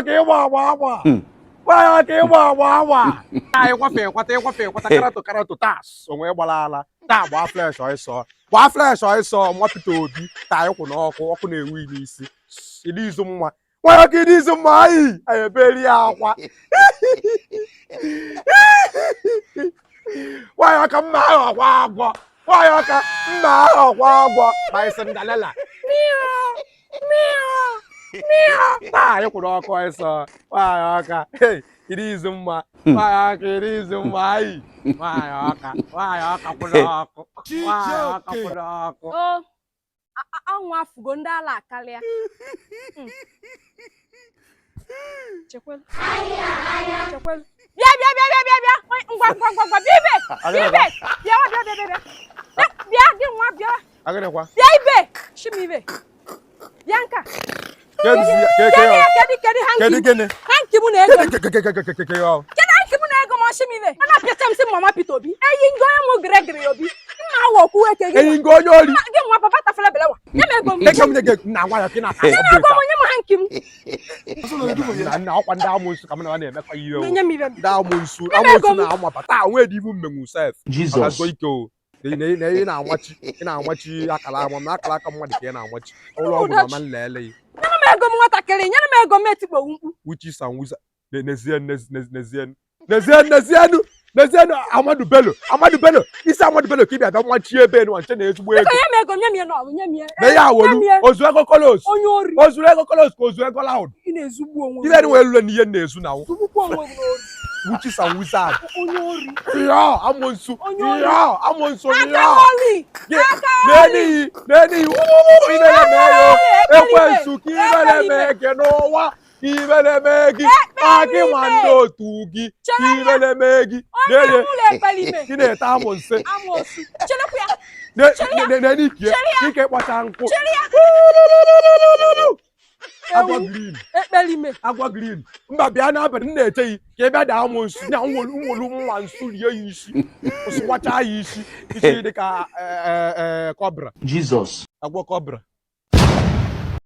ke wa wa ke wa ai kwa fe karato tas onwe gbalala ta gba flesh oiso mo pito obi ta ikwu na ọkụ na-ewu n'isi ili izu mma wa ke di izu mma ai ebeli akwa wa ka mma agwa wa ka mma agwa by Cinderella ta ikwu na ọkụ oiso wa ka hey iri izu mma wa ka iri izu mma ai NwanyiAwka kwụrụ ọkụ anwụ afụgo ndị ala akarịa chekwelu bịa ngwa bịa gị nwa bịa ibe shimibe bịa nka hanki mụ na ego Shimive, ana pietem si mama pitobi. Eyi ngo emu gregre obi. Na wo ku eke gi. Eyi ngo nyori. Gi nwa papa ta fele belewa. Nyeme go. Eke mu ge na nwa ya ki na ka. Nyeme go nyeme hankim. Na okwa nda amunsu ka na eme kwa yiwe. Nyeme nda amunsu na amwa pata we di bu mengu self. Jesus. Go iko. Na na amachi akala amwa na akala ka mmadu ke na amachi. Olo ogu na man lele. Nyeme go nwata kere, nyeme go metikpo nkpu. Which is and Nezienu Amadu Bello isi Amadu Bello ka ịbịa ga nwachi ebe nu nche na ezigbo ego na ya awolu ozu ego kolos ka ozu ego loud ibe ni welu ni ihe na-ezu na which is and wizard ya amonsu neni ibele meyo ekwensu ki ibele mege n'ụwa ibele megi aki wando tugi ibele megi neye kine ta amonse neni kike kpata nku agwa green mba bịa na abịa na-eche yi ka ebe da amonsu nya nwolu nwa nsu rie ya isi osu wacha ya isi dị ka cobra Jesus agwa cobra